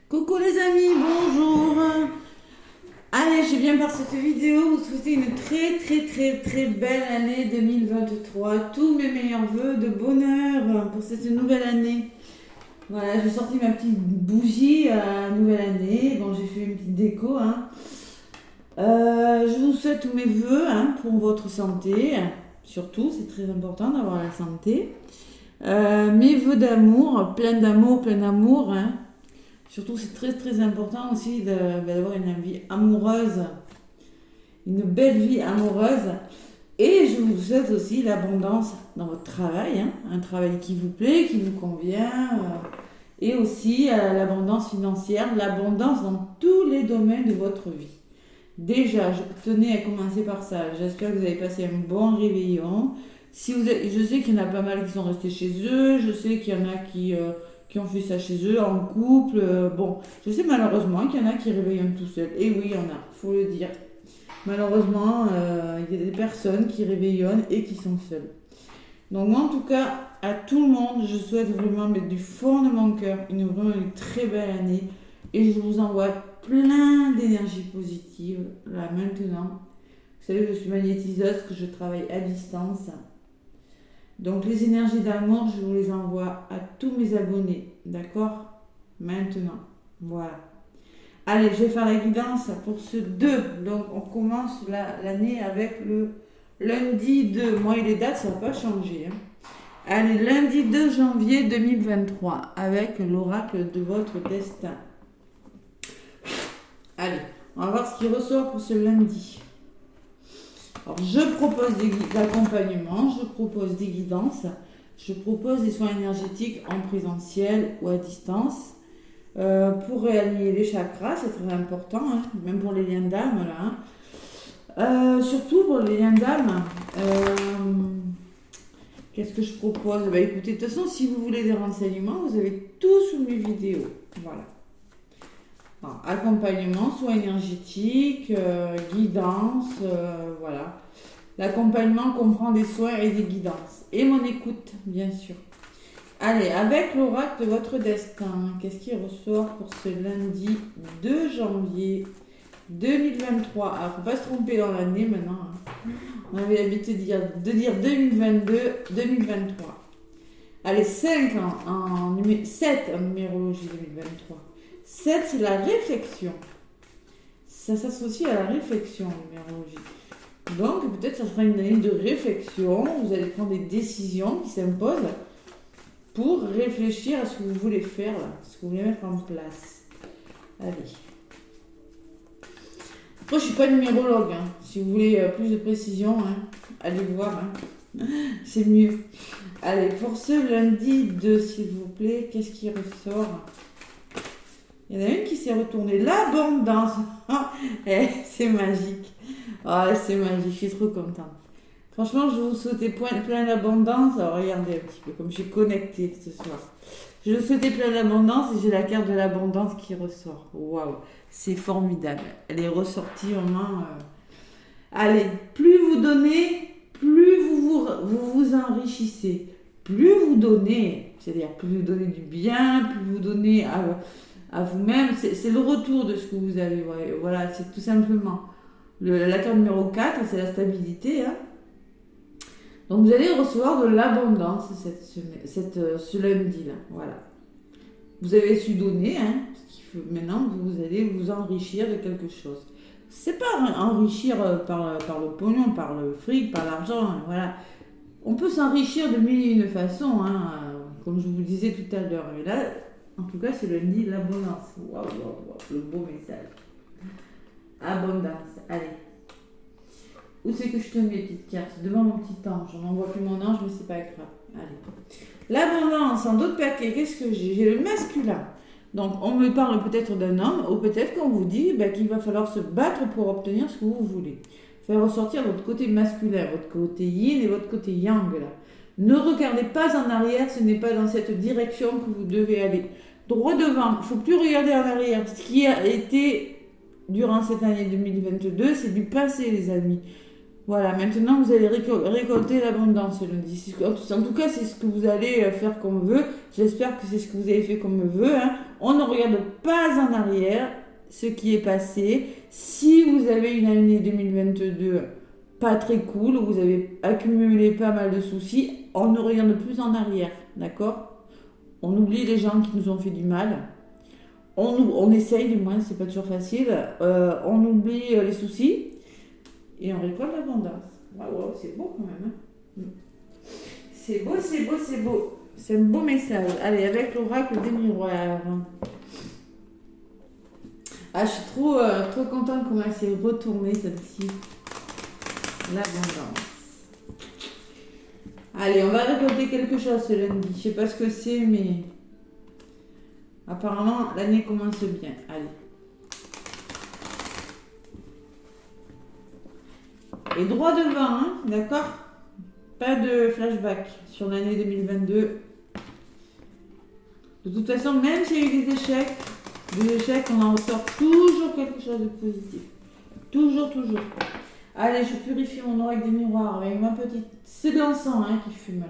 Coucou les amis, bonjour. Allez, je viens par cette vidéo vous souhaiter une très belle année 2023. Tous mes meilleurs vœux de bonheur pour cette nouvelle année. Voilà, j'ai sorti ma petite bougie à nouvelle année. Bon, j'ai fait une petite déco. Je vous souhaite tous mes vœux pour votre santé. Surtout, c'est très important d'avoir la santé. Mes vœux d'amour, plein d'amour. Surtout, c'est très important aussi d'avoir une vie amoureuse, une belle vie amoureuse. Et je vous souhaite aussi l'abondance dans votre travail, un travail qui vous plaît, qui vous convient, et aussi l'abondance financière, l'abondance dans tous les domaines de votre vie. Déjà, je tenais à commencer par ça. J'espère que vous avez passé un bon réveillon. Je sais qu'il y en a pas mal qui sont restés chez eux, je sais qu'il y en a qui ont fait ça chez eux, en couple. Bon, je sais malheureusement qu'il y en a qui réveillent tout seuls. Et oui, il y en a, faut le dire. Malheureusement, il y a des personnes qui réveillonnent et qui sont seules. Donc moi, en tout cas, à tout le monde, je souhaite vraiment mettre du fond de mon cœur vraiment une très belle année. Et je vous envoie plein d'énergie positive, là, maintenant. Vous savez, je suis magnétiseuse, que je travaille à distance. Donc les énergies d'amour, je vous les envoie à tous mes abonnés, d'accord? Maintenant, voilà. Allez, je vais faire la guidance pour ce 2. Donc on commence l'année avec le lundi 2. Moi et les dates, ça va pas changer. Allez, lundi 2 janvier 2023, avec l'oracle de votre destin. Allez, on va voir ce qui ressort pour ce lundi. Alors, je propose des accompagnements, je propose des guidances, je propose des soins énergétiques en présentiel ou à distance pour réaligner les chakras, c'est très important, même pour les liens d'âme. Surtout pour les liens d'âme, qu'est-ce que je propose? Écoutez, de toute façon, si vous voulez des renseignements, vous avez tout sous mes vidéos. Voilà. Alors, accompagnement, soins énergétiques, guidance, voilà. L'accompagnement comprend des soins et des guidances. Et mon écoute, bien sûr. Allez, avec l'oracle de votre destin, qu'est-ce qui ressort pour ce lundi 2 janvier 2023? Alors, faut pas se tromper dans l'année maintenant. On avait l'habitude de dire 2022, 2023. Allez, 7 en numérologie 2023. 7, c'est la réflexion. Ça s'associe à la réflexion en numérologie. Donc, peut-être ça sera une année de réflexion. Vous allez prendre des décisions qui s'imposent pour réfléchir à ce que vous voulez faire, ce que vous voulez mettre en place. Allez. Après, je ne suis pas numérologue. Si vous voulez plus de précision, allez voir. C'est mieux. Allez, pour ce lundi 2, s'il vous plaît, qu'est-ce qui ressort? Il y en a une qui s'est retournée. L'abondance. C'est magique. C'est magique. Je suis trop contente. Franchement, je vous souhaitais plein d'abondance. Alors, regardez un petit peu comme je suis connectée ce soir. Je vous souhaitais plein d'abondance et j'ai la carte de l'abondance qui ressort. Waouh, c'est formidable. Elle est ressortie vraiment. Allez, plus vous donnez, plus vous enrichissez. Plus vous donnez, c'est-à-dire plus vous donnez du bien, plus vous donnez à vous-même, c'est le retour de ce que vous avez. Voilà, c'est tout simplement. La carte numéro 4, c'est la stabilité. Donc vous allez recevoir de l'abondance ce lundi-là. Voilà. Vous avez su donner, maintenant vous allez vous enrichir de quelque chose. C'est pas enrichir par le pognon, par le fric, par l'argent, voilà. On peut s'enrichir de mille et une façons, comme je vous disais tout à l'heure. Mais là, en tout cas, c'est lundi, l'abondance. Waouh, le beau message. Abondance, allez. Où c'est que je te mets, petite carte? Devant mon petit ange. On n'en voit plus mon ange, mais c'est pas grave. Allez. L'abondance, en d'autres paquets, qu'est-ce que j'ai? J'ai le masculin. Donc, on me parle peut-être d'un homme, ou peut-être qu'on vous dit qu'il va falloir se battre pour obtenir ce que vous voulez. Faire ressortir votre côté masculin, votre côté yin et votre côté yang, là. Ne regardez pas en arrière, ce n'est pas dans cette direction que vous devez aller. Droit devant, il ne faut plus regarder en arrière. Ce qui a été durant cette année 2022, c'est du passé, les amis. Voilà, maintenant vous allez récolter l'abondance lundi. En tout cas, c'est ce que vous allez faire comme vœu. J'espère que c'est ce que vous avez fait comme vœu. On ne regarde pas en arrière ce qui est passé. Si vous avez une année 2022 pas très cool, où vous avez accumulé pas mal de soucis, on ne regarde plus en arrière, d'accord? On oublie les gens qui nous ont fait du mal. On essaye, du moins, c'est pas toujours facile. On oublie les soucis et on récolte l'abondance. Waouh, c'est beau quand même. Hein. C'est beau, c'est beau, c'est beau. C'est un beau message. Allez, avec l'oracle des miroirs. Ah, je suis trop contente comment elle s'est retournée, celle-ci. L'abondance. Allez, on va récolter quelque chose ce lundi. Je sais pas ce que c'est, mais apparemment, l'année commence bien. Allez. Et droit devant, hein, d'accord? Pas de flashback sur l'année 2022. De toute façon, même s'il y a eu des échecs, on en ressort toujours quelque chose de positif. Toujours, toujours. Allez, je purifie mon oracle des miroirs avec ma petite... C'est de l'encens hein, qui fume là,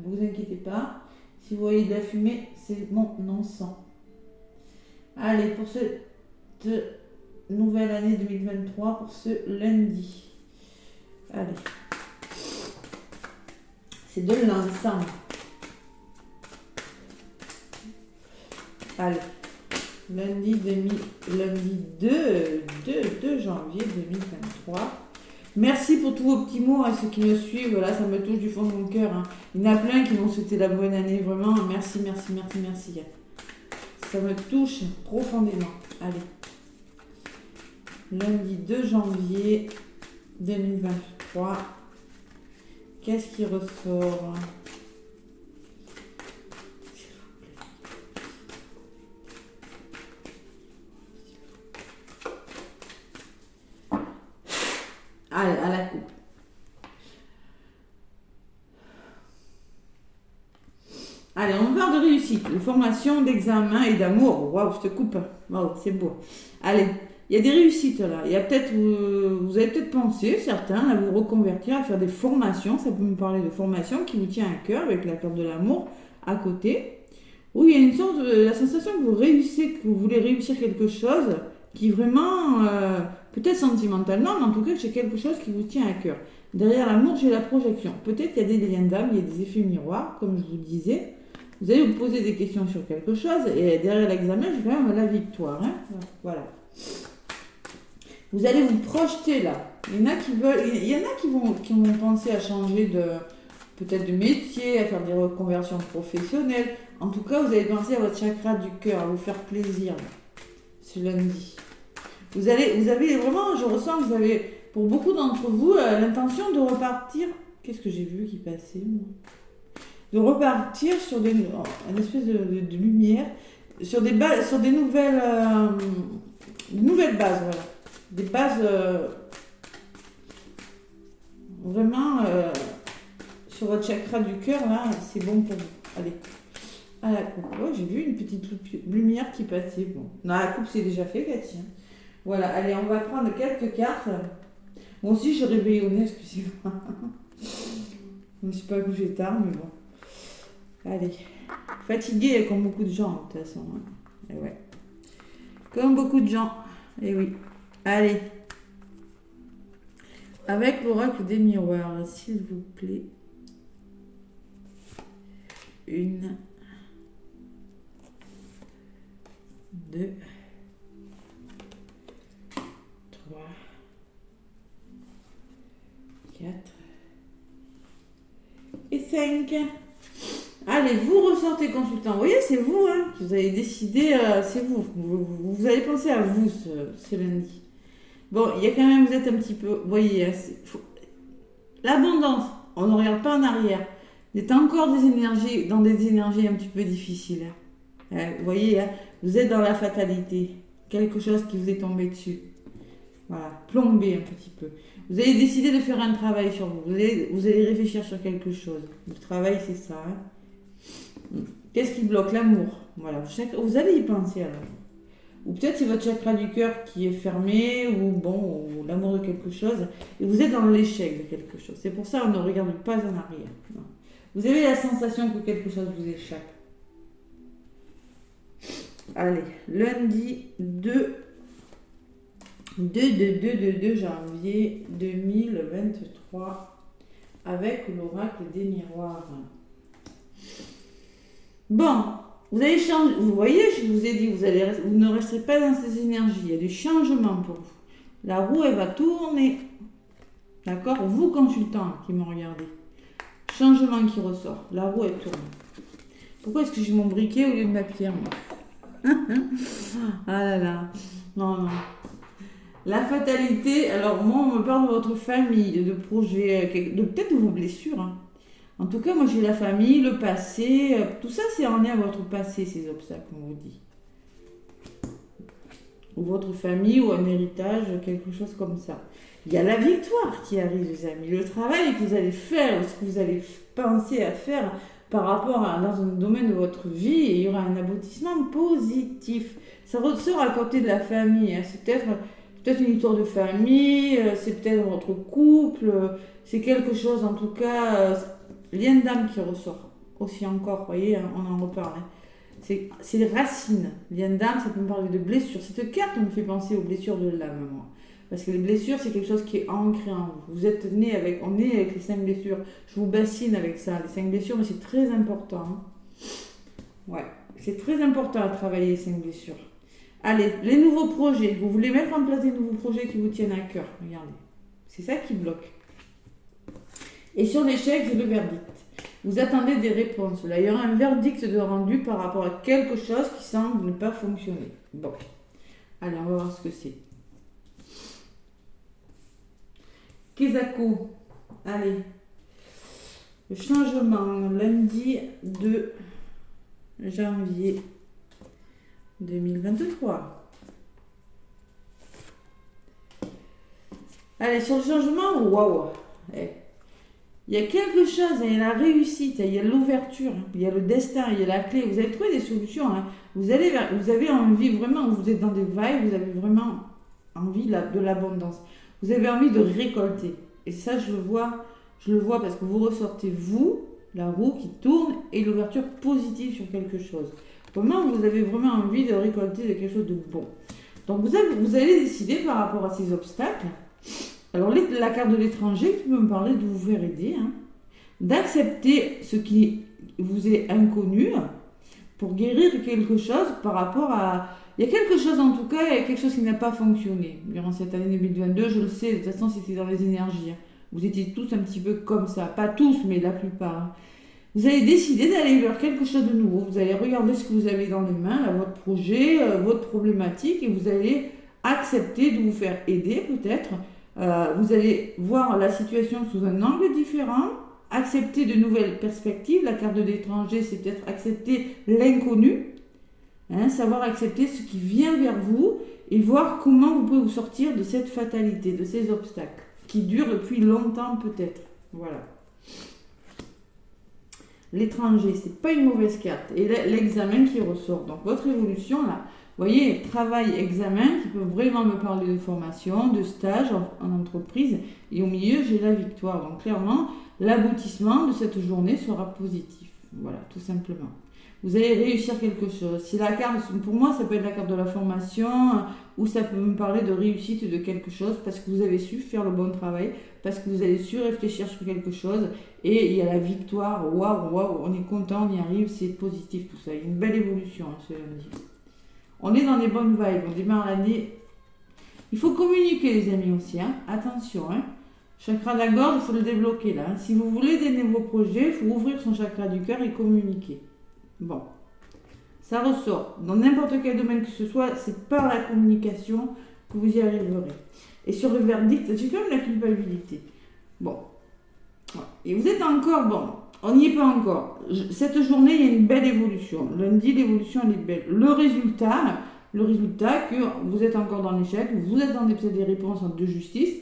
ne vous inquiétez pas. Si vous voyez de la fumée, c'est mon encens. Allez, pour cette nouvelle année 2023, pour ce lundi. Allez. C'est de l'encens. Allez. Lundi 2 janvier 2023. Merci pour tous vos petits mots, hein, ceux qui me suivent. Là, ça me touche du fond de mon cœur. Hein. Il y en a plein qui m'ont souhaité la bonne année. Vraiment, merci, merci, merci, merci. Ça me touche profondément. Allez. Lundi 2 janvier 2023. Qu'est-ce qui ressort? Allez, à la coupe. Allez, on parle de réussite, de formation, d'examen et d'amour. Waouh, je te coupe. Waouh, c'est beau. Allez, il y a des réussites là. Il y a peut-être, vous avez peut-être pensé, certains, à vous reconvertir, à faire des formations. Ça peut me parler de formation qui vous tient à cœur avec la carte de l'amour à côté. Où il y a une sorte de la sensation que vous réussissez, que vous voulez réussir quelque chose qui vraiment, peut-être sentimentalement, mais en tout cas, c'est quelque chose qui vous tient à cœur. Derrière l'amour, j'ai la projection. Peut-être qu'il y a des liens d'âme, il y a des effets miroirs, comme je vous disais. Vous allez vous poser des questions sur quelque chose, et derrière l'examen, j'ai quand même la victoire. Hein. Voilà. Vous allez vous projeter là. Il y en a qui veulent, il y en a qui vont penser à changer peut-être de métier, à faire des reconversions professionnelles. En tout cas, vous allez penser à votre chakra du cœur, à vous faire plaisir. Ce lundi. Vous avez vraiment, je ressens que vous avez, pour beaucoup d'entre vous, l'intention de repartir. Qu'est-ce que j'ai vu qui passait, moi? De repartir sur une espèce de lumière, sur des nouvelles bases, voilà. Des bases vraiment sur votre chakra du cœur, là, c'est bon pour vous. Allez. À la coupe. Oh, j'ai vu une petite lumière qui passait. Bon. Non, la coupe, c'est déjà fait, Cathy. Voilà, allez, on va prendre quelques cartes. Moi aussi, je réveille au nez, excusez-moi. Je ne me suis pas couché tard, mais bon. Allez. Fatiguée comme beaucoup de gens, de toute façon. Et ouais. Comme beaucoup de gens. Et oui. Allez. Avec l'oracle des miroirs, s'il vous plaît. 1, 2, 3, 4 et 5. Allez, vous ressortez consultant. Vous voyez, c'est vous, hein, qui vous avez décidé, c'est vous. Vous allez penser à vous ce lundi. Bon, il y a quand même, vous êtes un petit peu, vous voyez, l'abondance, on ne regarde pas en arrière. Vous êtes encore dans des énergies un petit peu difficiles. Vous voyez, hein, vous êtes dans la fatalité. Quelque chose qui vous est tombé dessus. Voilà, plombé un petit peu. Vous avez décidé de faire un travail sur vous. Vous allez réfléchir sur quelque chose. Le travail, c'est ça. Hein. Qu'est-ce qui bloque? L'amour. Voilà, vous allez y penser alors. Ou peut-être c'est votre chakra du cœur qui est fermé, ou l'amour de quelque chose. Et vous êtes dans l'échec de quelque chose. C'est pour ça qu'on ne regarde pas en arrière. Non. Vous avez la sensation que quelque chose vous échappe. Allez, lundi 2 janvier 2023 avec l'oracle des miroirs. Bon, vous allez changer. Vous voyez, je vous ai dit, vous ne resterez pas dans ces énergies. Il y a du changement pour vous. La roue, elle va tourner. D'accord? Vous, consultants qui me regardez. Changement qui ressort. La roue, elle tourne. Pourquoi est-ce que j'ai mon briquet au lieu de ma pierre, moi? Ah là là. Non, non. La fatalité, alors moi, on me parle de votre famille, de projets, peut-être de vos blessures. Hein. En tout cas, moi, j'ai la famille, le passé. Tout ça, c'est en lien avec votre passé, ces obstacles, on vous dit. Ou votre famille, ou un héritage, quelque chose comme ça. Il y a la victoire qui arrive, les amis. Le travail que vous allez faire, ce que vous allez penser à faire par rapport dans un domaine de votre vie, il y aura un aboutissement positif. Ça ressort à côté de la famille. Hein. C'est peut-être une histoire de famille, c'est peut-être votre couple, c'est quelque chose, en tout cas, lien d'âme qui ressort aussi encore, vous voyez, hein, on en reparle. Hein. C'est les racines. Lien d'âme, ça peut me parler de blessures. Cette carte me fait penser aux blessures de l'âme, moi. Parce que les blessures, c'est quelque chose qui est ancré en vous. Vous êtes né avec, on est avec les 5 blessures. Je vous bassine avec ça, les 5 blessures, mais c'est très important. Hein. Ouais, c'est très important à travailler les 5 blessures. Allez, les nouveaux projets. Vous voulez mettre en place des nouveaux projets qui vous tiennent à cœur. Regardez. C'est ça qui bloque. Et sur l'échec, j'ai le verdict. Vous attendez des réponses. Là, il y aura un verdict de rendu par rapport à quelque chose qui semble ne pas fonctionner. Bon. Allez, on va voir ce que c'est. Kesako. Allez. Le changement. Lundi 2 janvier 2023. Allez, sur le changement, waouh. Il y a quelque chose, il y a la réussite, il y a l'ouverture, il y a le destin, il y a la clé. Vous allez trouver des solutions. Hein. Vous avez envie vraiment, vous êtes dans des vibes, vous avez vraiment envie de l'abondance. Vous avez envie de récolter. Et ça, je le vois parce que vous ressortez, vous, la roue qui tourne et l'ouverture positive sur quelque chose. Vraiment, vous avez vraiment envie de récolter de quelque chose de bon. Donc, vous allez décider par rapport à ces obstacles. Alors, la carte de l'étranger qui peut me parler de vous faire aider, hein, d'accepter ce qui vous est inconnu pour guérir quelque chose par rapport à... Il y a quelque chose, en tout cas, il y a quelque chose qui n'a pas fonctionné. Durant cette année 2022, je le sais, de toute façon, c'était dans les énergies. Hein. Vous étiez tous un petit peu comme ça. Pas tous, mais la plupart. Hein. Vous allez décider d'aller vers quelque chose de nouveau. Vous allez regarder ce que vous avez dans les mains, là, votre projet, votre problématique, et vous allez accepter de vous faire aider, peut-être. Vous allez voir la situation sous un angle différent, accepter de nouvelles perspectives. La carte de l'étranger, c'est peut-être accepter l'inconnu, hein, savoir accepter ce qui vient vers vous et voir comment vous pouvez vous sortir de cette fatalité, de ces obstacles qui durent depuis longtemps peut-être. Voilà. L'étranger, c'est pas une mauvaise carte. Et l'examen qui ressort. Donc votre évolution là, vous voyez, travail, examen qui peut vraiment me parler de formation, de stage en entreprise. Et au milieu, j'ai la victoire. Donc clairement, l'aboutissement de cette journée sera positif. Voilà, tout simplement. Vous allez réussir quelque chose. Si la carte, pour moi, ça peut être la carte de la formation ou ça peut me parler de réussite de quelque chose parce que vous avez su faire le bon travail, parce que vous avez su réfléchir sur quelque chose et il y a la victoire. Waouh, on est content, on y arrive, c'est positif tout ça. Il y a une belle évolution ce lundi. On est dans des bonnes vibes, on démarre l'année. Il faut communiquer les amis aussi, hein. Attention. Hein. Chakra de la gorge, il faut le débloquer là. Hein. Si vous voulez des nouveaux projets, il faut ouvrir son chakra du cœur et communiquer. Bon, ça ressort. Dans n'importe quel domaine que ce soit, c'est par la communication que vous y arriverez. Et sur le verdict, j'ai quand même la culpabilité. Bon, et vous êtes encore, bon, on n'y est pas encore. Cette journée, il y a une belle évolution. Lundi, l'évolution, elle est belle. Le résultat que vous êtes encore dans l'échec, vous êtes dans des réponses de justice.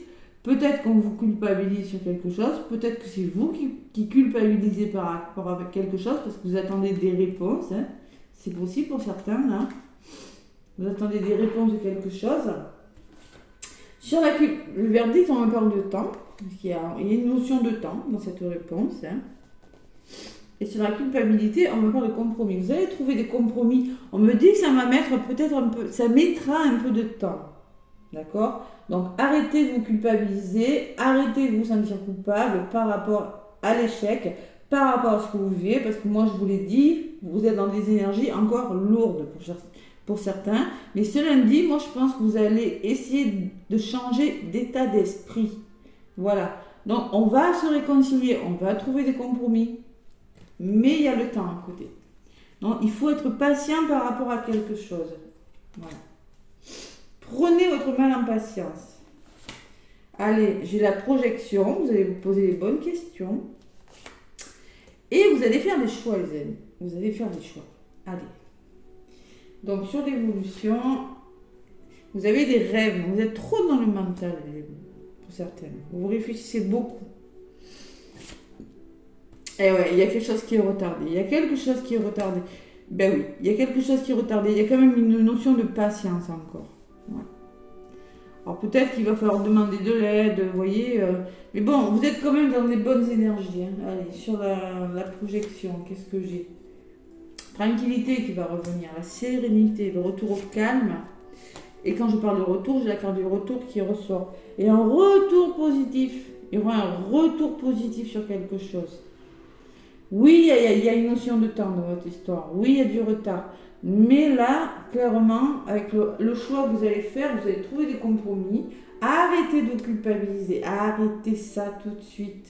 Peut-être qu'on vous culpabilise sur quelque chose, peut-être que c'est vous qui culpabilisez par rapport à quelque chose parce que vous attendez des réponses. Hein. C'est possible pour certains, là. Vous attendez des réponses de quelque chose. Sur le verdict, on me parle de temps. Parce qu'il y a une notion de temps dans cette réponse. Hein. Et sur la culpabilité, on me parle de compromis. Vous allez trouver des compromis. On me dit que ça va mettre peut-être un peu, ça mettra un peu de temps. D'accord? Donc arrêtez de vous culpabiliser, arrêtez de vous sentir coupable par rapport à l'échec, par rapport à ce que vous vivez, parce que moi je vous l'ai dit, vous êtes dans des énergies encore lourdes pour certains. Mais ce lundi, moi je pense que vous allez essayer de changer d'état d'esprit. Voilà. Donc on va se réconcilier, on va trouver des compromis. Mais il y a le temps à côté. Donc, il faut être patient par rapport à quelque chose. Voilà. Prenez votre mal en patience. Allez, j'ai la projection. Vous allez vous poser les bonnes questions. Et vous allez faire des choix, les amis. Vous allez faire des choix. Allez. Donc, sur l'évolution, vous avez des rêves. Vous êtes trop dans le mental, pour certaines. Vous réfléchissez beaucoup. Eh ouais, il y a quelque chose qui est retardé. Il y a quelque chose qui est retardé. Ben oui, il y a quelque chose qui est retardé. Il y a quand même une notion de patience encore. Ouais. Alors peut-être qu'il va falloir demander de l'aide, vous voyez. Mais bon, vous êtes quand même dans les bonnes énergies. Hein. Allez, sur la projection, qu'est-ce que j'ai? Tranquillité qui va revenir, la sérénité, le retour au calme. Et quand je parle de retour, j'ai la carte du retour qui ressort. Et un retour positif. Il y aura un retour positif sur quelque chose. Oui, il y a une notion de temps dans votre histoire. Oui, il y a du retard. Mais là, clairement, avec le choix que vous allez faire, vous allez trouver des compromis. Arrêtez de culpabiliser. Arrêtez ça tout de suite.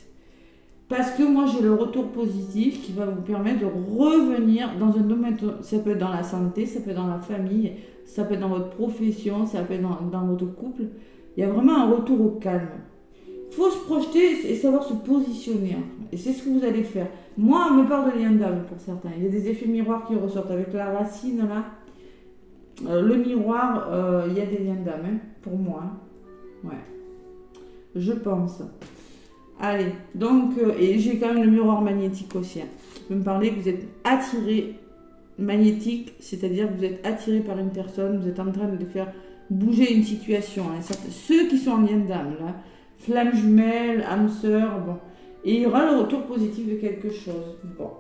Parce que moi, j'ai le retour positif qui va vous permettre de revenir dans un domaine. Ça peut être dans la santé, ça peut être dans la famille, ça peut être dans votre profession, ça peut être dans votre couple. Il y a vraiment un retour au calme. Il faut se projeter et savoir se positionner. Et c'est ce que vous allez faire. Moi, on me parle de lien d'âme pour certains. Il y a des effets miroirs qui ressortent avec la racine là. Le miroir, il y a des liens d'âme, hein, pour moi. Ouais. Je pense. Allez, donc, et j'ai quand même le miroir magnétique aussi. Hein, qui peut me parler que vous êtes attiré magnétique, c'est-à-dire que vous êtes attiré par une personne, vous êtes en train de faire bouger une situation. Hein, ceux qui sont en lien d'âme là. Flamme jumelle, âme sœur, bon. Et il y aura le retour positif de quelque chose. Bon.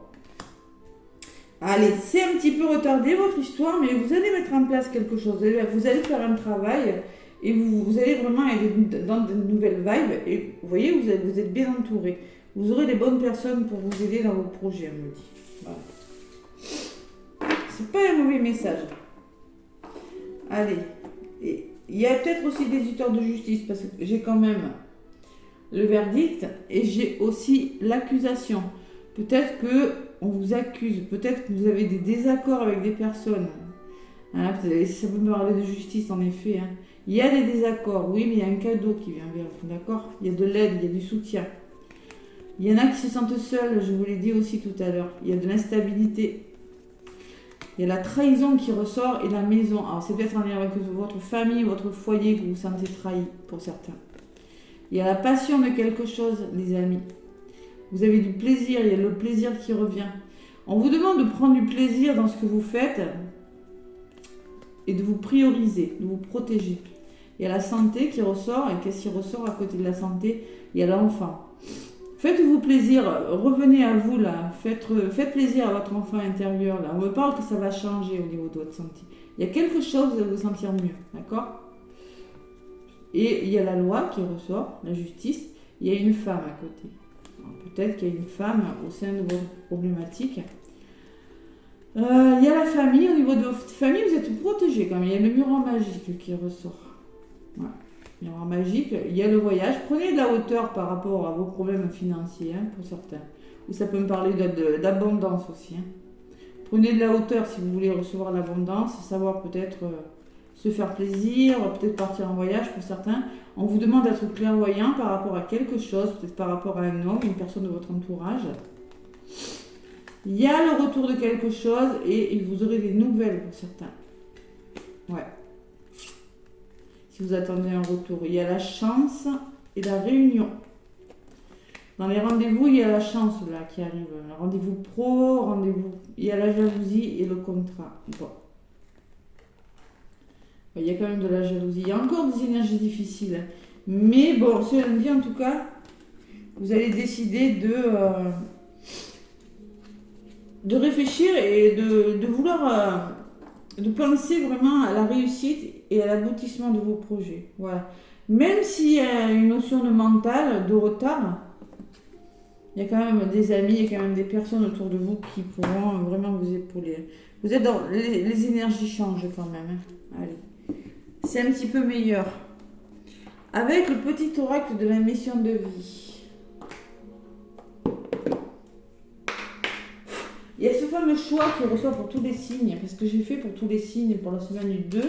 Allez, c'est un petit peu retardé votre histoire, mais vous allez mettre en place quelque chose. Vous allez faire un travail et vous allez vraiment être dans de nouvelles vibes. Et vous voyez, vous êtes bien entouré. Vous aurez les bonnes personnes pour vous aider dans vos projets, on me dit. Voilà. C'est pas un mauvais message. Allez. Et il y a peut-être aussi des auditeurs de justice, parce que j'ai quand même le verdict et j'ai aussi l'accusation. Peut-être que on vous accuse, peut-être que vous avez des désaccords avec des personnes. Hein, ça peut me parler de justice en effet. Hein. Il y a des désaccords, oui, mais il y a un cadeau qui vient vers vous, d'accord? Il y a de l'aide, il y a du soutien. Il y en a qui se sentent seuls, je vous l'ai dit aussi tout à l'heure. Il y a de l'instabilité. Il y a la trahison qui ressort et la maison. Alors c'est peut-être en lien avec votre famille, votre foyer que vous vous sentez trahi pour certains. Il y a la passion de quelque chose, les amis. Vous avez du plaisir, il y a le plaisir qui revient. On vous demande de prendre du plaisir dans ce que vous faites et de vous prioriser, de vous protéger. Il y a la santé qui ressort, et qu'est-ce qui ressort à côté de la santé? Il y a l'enfant. Faites-vous plaisir, revenez à vous là, faites plaisir à votre enfant intérieur là. On me parle que ça va changer au niveau de votre santé. Il y a quelque chose, vous allez vous sentir mieux, d'accord? Et il y a la loi qui ressort, la justice, il y a une femme à côté. Peut-être qu'il y a une femme au sein de votre problématique. Il y a la famille, au niveau de votre famille, vous êtes protégé quand même. Il y a le miroir magique qui ressort. Voilà. Miroir magique, il y a le voyage. Prenez de la hauteur par rapport à vos problèmes financiers, hein, pour certains. Ou ça peut me parler d'abondance aussi. Hein. Prenez de la hauteur si vous voulez recevoir l'abondance, savoir peut-être se faire plaisir, peut-être partir en voyage pour certains. On vous demande d'être clairvoyant par rapport à quelque chose, peut-être par rapport à un homme, une personne de votre entourage. Il y a le retour de quelque chose et vous aurez des nouvelles pour certains. Ouais. Si vous attendez un retour, il y a la chance et la réunion. Dans les rendez-vous, il y a la chance là qui arrive. Rendez-vous pro, rendez-vous. Il y a la jalousie et le contrat. Bon. Il y a quand même de la jalousie. Il y a encore des énergies difficiles. Mais bon, ce lundi en tout cas, vous allez décider de réfléchir et de vouloir, de penser vraiment à la réussite et à l'aboutissement de vos projets. Voilà. Même s'il y a une notion de mental, de retard, il y a quand même des amis, il y a quand même des personnes autour de vous qui pourront vraiment vous épauler. Vous êtes dans... Les énergies changent quand même. Hein. Allez. C'est un petit peu meilleur. Avec le petit oracle de la mission de vie. Il y a ce fameux choix qui ressort pour tous les signes, parce que j'ai fait pour tous les signes pour la semaine du 2.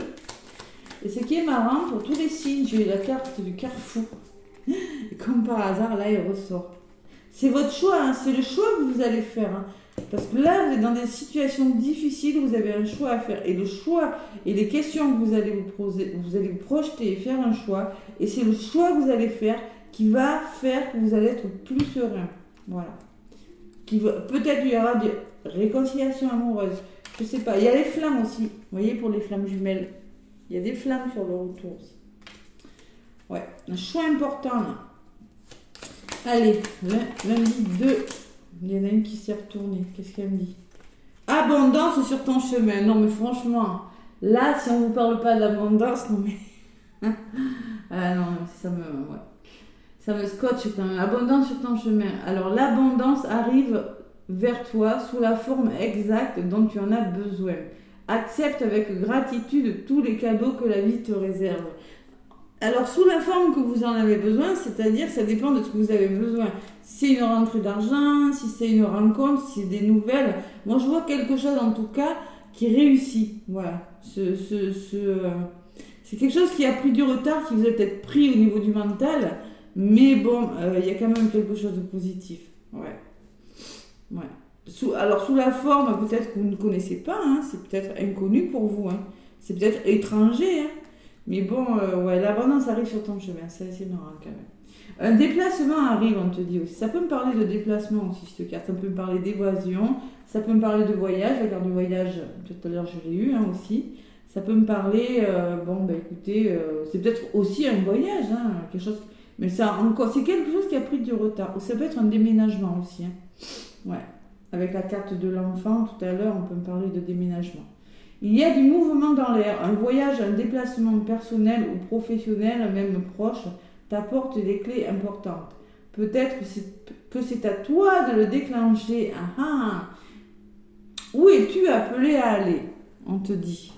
Et ce qui est marrant, pour tous les signes, j'ai eu la carte du carrefour. Et comme par hasard, là, il ressort. C'est votre choix, hein, c'est le choix que vous allez faire. Hein. Parce que là, vous êtes dans des situations difficiles, vous avez un choix à faire. Et le choix et les questions que vous allez vous poser, vous allez vous projeter et faire un choix. Et c'est le choix que vous allez faire qui va faire que vous allez être plus serein. Voilà. Peut-être il y aura des réconciliations amoureuses. Je sais pas. Il y a les flammes aussi. Vous voyez, pour les flammes jumelles. Il y a des flammes sur le retour aussi. Ouais, un choix important là. Allez, lundi 2. Il y en a une qui s'est retournée. Qu'est-ce qu'elle me dit? Abondance sur ton chemin. Non mais franchement, là si on ne vous parle pas d'abondance, non mais... ah non, ça me scotche quand même. Abondance sur ton chemin. Alors l'abondance arrive vers toi sous la forme exacte dont tu en as besoin. Accepte avec gratitude tous les cadeaux que la vie te réserve. Alors, sous la forme que vous en avez besoin, c'est-à-dire, ça dépend de ce que vous avez besoin. Si c'est une rentrée d'argent, si c'est une rencontre, si c'est des nouvelles. Moi, je vois quelque chose, en tout cas, qui réussit. Voilà. C'est quelque chose qui a pris du retard, qui vous a peut-être pris au niveau du mental. Mais bon, il y a quand même quelque chose de positif. Ouais. Alors, sous la forme, peut-être que vous ne connaissez pas. Hein, c'est peut-être inconnu pour vous. Hein, c'est peut-être étranger. Hein. Mais bon, ouais, l'abondance arrive sur ton chemin, c'est assez marrant quand même. Un déplacement arrive, on te dit aussi. Ça peut me parler de déplacement aussi, cette carte. Ça peut me parler d'évasion, ça peut me parler de voyage. La carte du voyage, tout à l'heure, je l'ai eu aussi. Ça peut me parler, écoutez, c'est peut-être aussi un voyage, hein, quelque chose. Mais ça, encore, c'est quelque chose qui a pris du retard. Ou ça peut être un déménagement aussi. Hein. Ouais, avec la carte de l'enfant, tout à l'heure, on peut me parler de déménagement. Il y a du mouvement dans l'air, un voyage, un déplacement personnel ou professionnel, même proche, t'apporte des clés importantes. Peut-être que c'est à toi de le déclencher. Ah ah. Où es-tu appelé à aller? On te dit.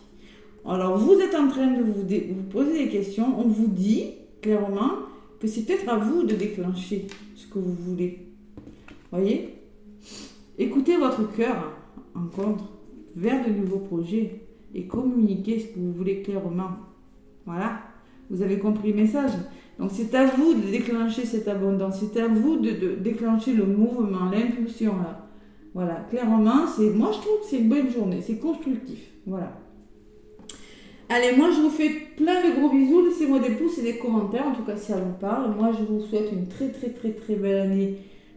Alors vous êtes en train de vous poser des questions. On vous dit clairement que c'est peut-être à vous de déclencher ce que vous voulez. Voyez? Écoutez votre cœur en contre. Vers de nouveaux projets et communiquer ce que vous voulez clairement. Voilà, vous avez compris le message. Donc c'est à vous de déclencher cette abondance, c'est à vous de déclencher le mouvement, l'impulsion là. Voilà, clairement, moi je trouve que c'est une bonne journée, c'est constructif. Voilà. Allez, moi je vous fais plein de gros bisous, laissez-moi des pouces et des commentaires, en tout cas si ça vous parle. Moi je vous souhaite une très très très très belle année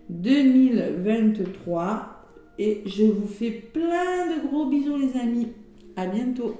2023. Et je vous fais plein de gros bisous les amis. À bientôt.